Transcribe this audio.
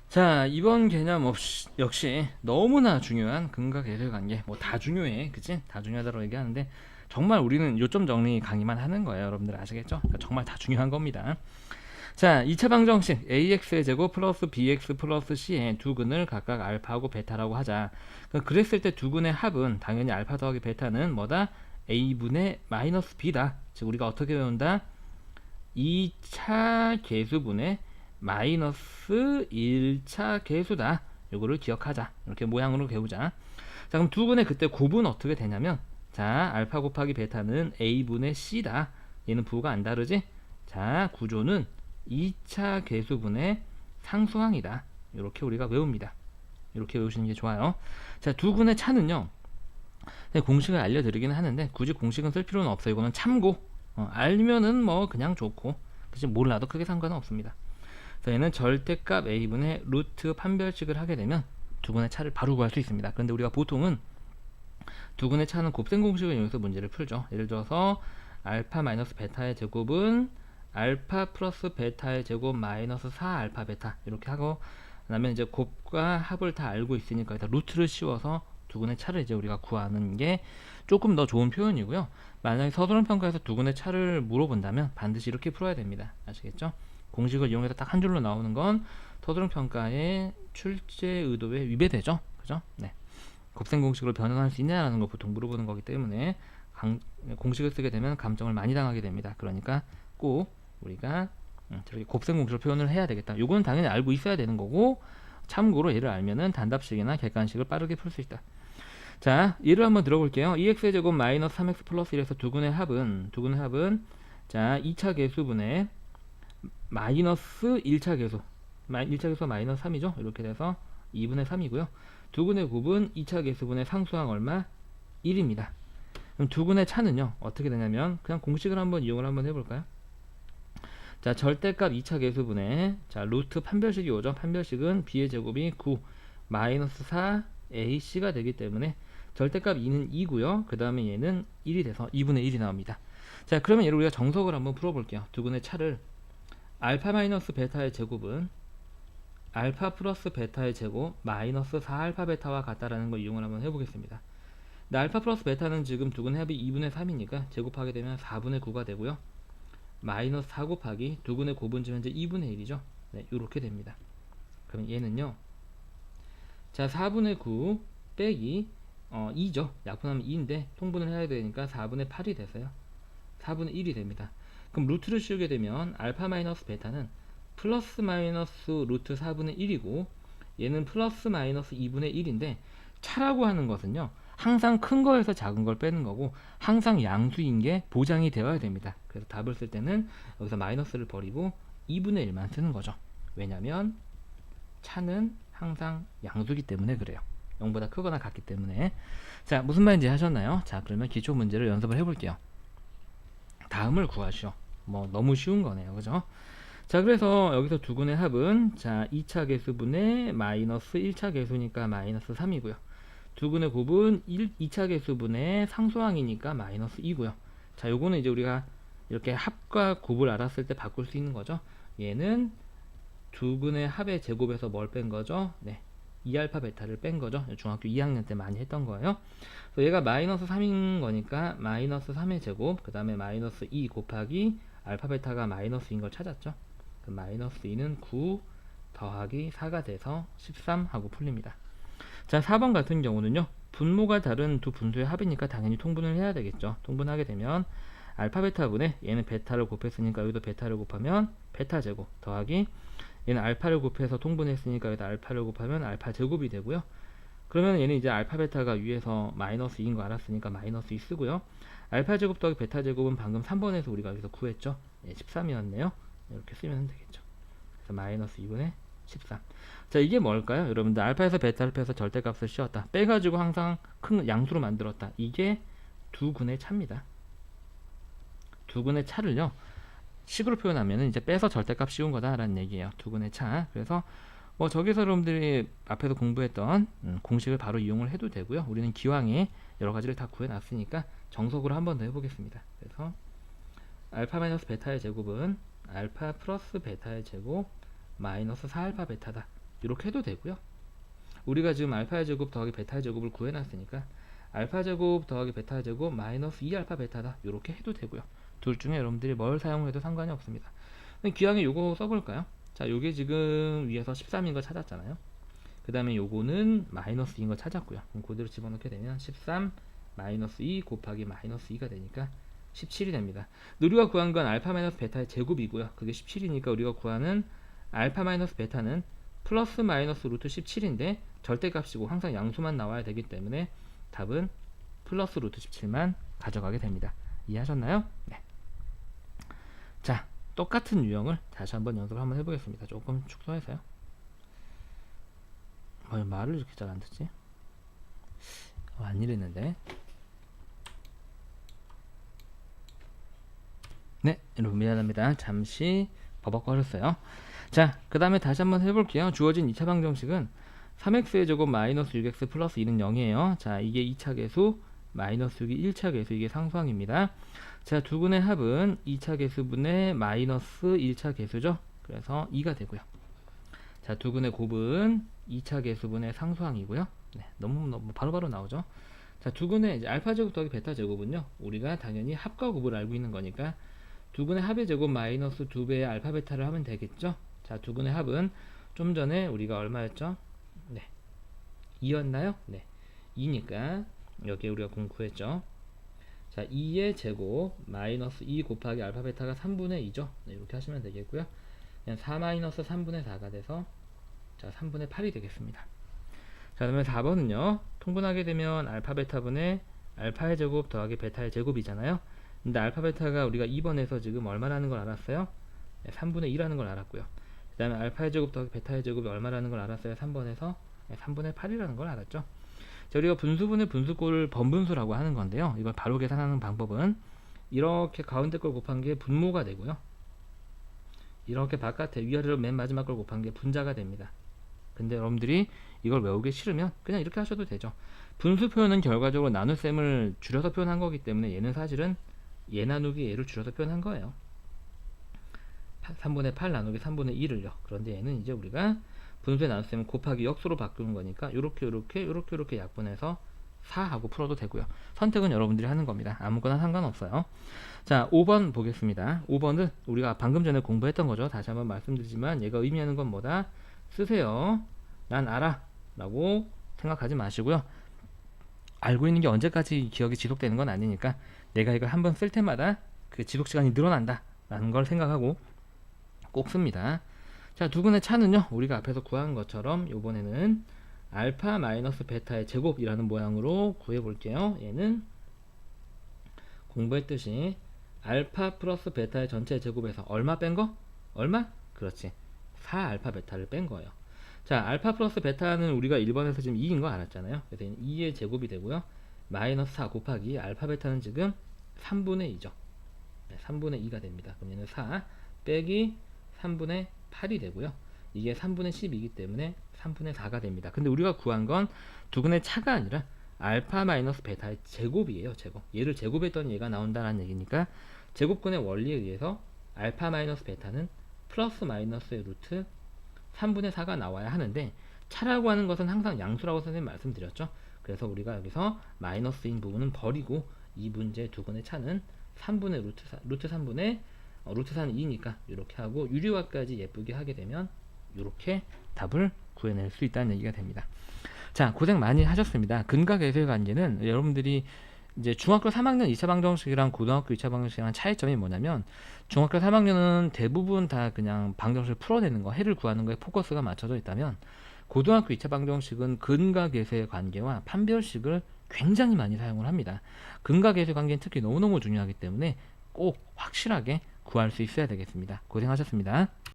자, 이번 개념 역시 너무나 중요한 근과 계수의 관계. 뭐 다 중요해, 그치? 다 중요하다고 얘기하는데 정말 우리는 요점 정리 강의만 하는 거예요. 여러분들 아시겠죠? 그러니까 정말 다 중요한 겁니다. 자, 2차 방정식 ax의 제곱 플러스 bx 플러스 c의 두 근을 각각 알파하고 베타라고 하자. 그랬을 때 두 근의 합은 당연히 알파 더하기 베타는 뭐다? a분의 마이너스 b다. 즉 우리가 어떻게 배운다? 2차 계수분의 마이너스 1차 계수다. 요거를 기억하자. 이렇게 모양으로 배우자. 자, 그럼 두 분의 그때 곱은 어떻게 되냐면, 자, 알파 곱하기 베타는 a분의 c다. 얘는 부호가 안 다르지? 자, 구조는 2차 계수분의 상수항이다. 이렇게 우리가 외웁니다. 이렇게 외우시는 게 좋아요. 자, 두 분의 차는요, 공식을 알려드리긴 하는데 굳이 공식은 쓸 필요는 없어요. 이거는 참고. 알면은 뭐 그냥 좋고, 그치, 몰라도 크게 상관은 없습니다. 그래서 얘는 절대값 a분의 루트 판별식을 하게 되면 두 분의 차를 바로 구할 수 있습니다. 그런데 우리가 보통은 두 분의 차는 곱셈 공식을 이용해서 문제를 풀죠. 예를 들어서 알파 마이너스 베타의 제곱은 알파 플러스 베타의 제곱 마이너스 4 알파 베타 이렇게 하고, 그다음에 이제 곱과 합을 다 알고 있으니까 일단 루트를 씌워서 두 분의 차를 이제 우리가 구하는 게 조금 더 좋은 표현이고요. 만약에 서술형 평가에서 두 분의 차를 물어본다면 반드시 이렇게 풀어야 됩니다. 아시겠죠? 공식을 이용해서 딱 한 줄로 나오는 건 서술형 평가의 출제 의도에 위배되죠. 그죠? 네. 곱셈 공식으로 변환할 수 있냐라는 거 보통 물어보는 거기 때문에 공식을 쓰게 되면 감점을 많이 당하게 됩니다. 그러니까 꼭 우리가 저렇게 곱셈 공식으로 표현을 해야 되겠다. 요거는 당연히 알고 있어야 되는 거고, 참고로 얘를 알면은 단답식이나 객관식을 빠르게 풀 수 있다. 자, 예를 한번 들어볼게요. 2x의 제곱 마이너스 3x 플러스 1에서 두근의 합은 자, 2차 계수분의 마이너스 1차 계수 1차 계수가 마이너스 3이죠. 이렇게 돼서 2분의 3이고요. 두근의 곱은 2차 계수분의 상수항 얼마? 1입니다. 그럼 두근의 차는요 어떻게 되냐면, 그냥 공식을 한번 이용을 한번 해볼까요? 자, 절대값 2차 계수분의, 자, 루트 판별식이 오죠. 판별식은 b의 제곱이 9 마이너스 4 ac가 되기 때문에 절대값 2는 2고요. 그 다음에 얘는 1이 돼서 2분의 1이 나옵니다. 자, 그러면 얘를 우리가 정석을 한번 풀어볼게요. 두근의 차를 알파 마이너스 베타의 제곱은 알파 플러스 베타의 제곱 마이너스 4알파 베타와 같다라는 걸 이용을 한번 해보겠습니다. 근데 알파 플러스 베타는 지금 두근의 합이 2분의 3이니까 제곱하게 되면 4분의 9가 되고요. 마이너스 4 곱하기 두근의 곱은 지금 현재 2분의 1이죠. 네, 이렇게 됩니다. 그럼 얘는요, 자, 4분의 9 빼기 2죠. 약분하면 2인데 통분을 해야 되니까 4분의 8이 돼서요 4분의 1이 됩니다. 그럼 루트를 씌우게 되면 알파 마이너스 베타는 플러스 마이너스 루트 4분의 1이고, 얘는 플러스 마이너스 2분의 1인데, 차라고 하는 것은요 항상 큰 거에서 작은 걸 빼는 거고 항상 양수인 게 보장이 되어야 됩니다. 그래서 답을 쓸 때는 여기서 마이너스를 버리고 2분의 1만 쓰는 거죠. 왜냐면 차는 항상 양수기 때문에 그래요. 0보다 크거나 같기 때문에. 자, 무슨 말인지 하셨나요? 자, 그러면 기초 문제를 연습을 해볼게요. 다음을 구하시오. 뭐 너무 쉬운 거네요. 그죠? 자, 그래서 여기서 두근의 합은, 자, 2차 계수분의 마이너스 1차 계수니까 마이너스 3이고요. 두근의 곱은 2차 계수분의 상수항이니까 마이너스 2고요. 자, 요거는 이제 우리가 이렇게 합과 곱을 알았을 때 바꿀 수 있는 거죠. 얘는 두근의 합의 제곱에서 뭘 뺀 거죠? 네, 2알파 베타를 뺀 거죠. 중학교 2학년 때 많이 했던 거예요. 그래서 얘가 마이너스 3인 거니까 마이너스 3의 제곱, 그 다음에 마이너스 2 곱하기 알파 베타가 마이너스인 걸 찾았죠. 그 마이너스 2는 9 더하기 4가 돼서 13 하고 풀립니다. 자, 4번 같은 경우는요, 분모가 다른 두 분수의 합이니까 당연히 통분을 해야 되겠죠. 통분하게 되면 알파 베타분의, 얘는 베타를 곱했으니까 여기도 베타를 곱하면 베타 제곱 더하기, 얘는 알파를 곱해서 통분했으니까 여기다 알파를 곱하면 알파 제곱이 되고요. 그러면 얘는 이제 알파 베타가 위에서 마이너스 2인 거 알았으니까 마이너스 2 쓰고요. 알파 제곱 더하기 베타 제곱은 방금 3번에서 우리가 여기서 구했죠. 예, 13이었네요. 이렇게 쓰면 되겠죠. 그래서 마이너스 2분의 13. 자, 이게 뭘까요? 여러분들, 알파에서 베타를 빼서 절대값을 씌웠다. 빼가지고 항상 큰 양수로 만들었다. 이게 두근의 차입니다. 두근의 차를요, 식으로 표현하면 이제 빼서 절대값 씌운 거다라는 얘기예요. 두근의 차. 그래서 뭐 저기서 여러분들이 앞에서 공부했던 공식을 바로 이용을 해도 되고요. 우리는 기왕에 여러 가지를 다 구해놨으니까 정석으로 한 번 더 해보겠습니다. 그래서 알파 마이너스 베타의 제곱은 알파 플러스 베타의 제곱 마이너스 4알파 베타다. 이렇게 해도 되고요. 우리가 지금 알파의 제곱 더하기 베타의 제곱을 구해놨으니까 알파 제곱 더하기 베타 제곱 마이너스 2알파 베타다 이렇게 해도 되고요. 둘 중에 여러분들이 뭘 사용해도 상관이 없습니다. 기왕에 요거 써볼까요? 자, 요게 지금 위에서 13인 거 찾았잖아요. 그 다음에 요거는 마이너스 2인 거 찾았고요. 그럼 그대로 집어넣게 되면 13 마이너스 2 곱하기 마이너스 2가 되니까 17이 됩니다. 우리가 구한 건 알파 마이너스 베타의 제곱이고요. 그게 17이니까 우리가 구하는 알파 마이너스 베타는 플러스 마이너스 루트 17인데 절대값이고 항상 양수만 나와야 되기 때문에 답은 플러스 루트 17만 가져가게 됩니다. 이해하셨나요? 네. 자, 똑같은 유형을 다시 한번 연습을 한번 해보겠습니다. 조금 축소해서요. 말을 이렇게 잘 안 듣지? 안 이랬는데. 네, 여러분 미안합니다. 잠시 버벅거렸어요. 자, 그 다음에 다시 한번 해볼게요. 주어진 2차 방정식은 3x의 제곱 마이너스 6x 플러스 2는 0이에요. 자, 이게 2차 계수, 마이너스 6이 1차 계수, 이게 상수항입니다. 자, 두 근의 합은 2차 계수분의 마이너스 1차 계수죠. 그래서 2가 되고요. 자, 두 근의 곱은 2차 계수분의 상수항이고요. 네, 너무 바로바로 나오죠. 자, 두 근의 이제 알파 제곱 더하기 베타 제곱은요, 우리가 당연히 합과 곱을 알고 있는 거니까 두 근의 합의 제곱 마이너스 2배의 알파 베타를 하면 되겠죠. 자, 두 근의 합은 좀 전에 우리가 얼마였죠? 네, 2였나요? 네, 2니까 여기에 우리가 공구했죠. 자, 2의 제곱 마이너스 2 곱하기 알파 베타가 3분의 2죠. 네, 이렇게 하시면 되겠고요. 그냥 4 마이너스 3분의 4가 돼서 자, 3분의 8이 되겠습니다. 자, 그러면 4번은요, 통분하게 되면 알파 베타분의 알파의 제곱 더하기 베타의 제곱이잖아요. 근데 알파 베타가 우리가 2번에서 지금 얼마라는 걸 알았어요? 네, 3분의 2라는 걸 알았고요. 그 다음에 알파의 제곱 더하기 베타의 제곱이 얼마라는 걸 알았어요? 3번에서 3분의 8이라는 걸 알았죠. 자, 우리가 분수분의 분수꼴을 번분수라고 하는 건데요. 이걸 바로 계산하는 방법은 이렇게 가운데 걸 곱한 게 분모가 되고요. 이렇게 바깥에 위아래로 맨 마지막 걸 곱한 게 분자가 됩니다. 근데 여러분들이 이걸 외우기 싫으면 그냥 이렇게 하셔도 되죠. 분수 표현은 결과적으로 나눗셈을 줄여서 표현한 거기 때문에 얘는 사실은 얘 나누기 얘를 줄여서 표현한 거예요. 3분의 8 나누기 3분의 1을요. 그런데 얘는 이제 우리가 분수의 나눗셈은 곱하기 역수로 바꾸는 거니까 요렇게 약분해서 4하고 풀어도 되고요. 선택은 여러분들이 하는 겁니다. 아무거나 상관없어요. 자, 5번 보겠습니다. 5번은 우리가 방금 전에 공부했던 거죠. 다시 한번 말씀드리지만 얘가 의미하는 건 뭐다? 쓰세요. 난 알아 라고 생각하지 마시고요. 알고 있는 게 언제까지 기억이 지속되는 건 아니니까 내가 이걸 한번 쓸 때마다 그 지속시간이 늘어난다 라는 걸 생각하고 꼭 씁니다. 자, 두 근의 차는요, 우리가 앞에서 구한 것처럼 이번에는 알파 마이너스 베타의 제곱이라는 모양으로 구해 볼게요. 얘는 공부했듯이 알파 플러스 베타의 전체 제곱에서 얼마 뺀 거? 얼마? 그렇지, 4알파 베타를 뺀 거예요. 자, 알파 플러스 베타는 우리가 1번에서 지금 2인 거 알았잖아요. 그래서 2의 제곱이 되고요. 마이너스 4 곱하기 알파 베타는 지금 3분의 2죠. 네, 3분의 2가 됩니다. 그럼 얘는 4 빼기 3분의 8이 되고요. 이게 3분의 10이기 때문에 3분의 4가 됩니다. 근데 우리가 구한 건 두 근의 차가 아니라 알파 마이너스 베타의 제곱이에요. 제곱. 얘를 제곱했더니 얘가 나온다는 얘기니까 제곱근의 원리에 의해서 알파 마이너스 베타는 플러스 마이너스의 루트 3분의 4가 나와야 하는데 차라고 하는 것은 항상 양수라고 선생님 말씀드렸죠. 그래서 우리가 여기서 마이너스인 부분은 버리고 이 문제 두 근의 차는 3분의 루트 3분의 루트 4는 2니까 이렇게 하고 유리화까지 예쁘게 하게 되면 이렇게 답을 구해낼 수 있다는 얘기가 됩니다. 자, 고생 많이 하셨습니다. 근과 계수의 관계는 여러분들이 이제 중학교 3학년 2차 방정식이랑 고등학교 2차 방정식이랑 차이점이 뭐냐면 중학교 3학년은 대부분 다 그냥 방정식을 풀어내는 거, 해를 구하는 거에 포커스가 맞춰져 있다면 고등학교 2차 방정식은 근과 계수의 관계와 판별식을 굉장히 많이 사용을 합니다. 근과 계수의 관계는 특히 너무너무 중요하기 때문에 꼭 확실하게 구할 수 있어야 되겠습니다. 고생하셨습니다.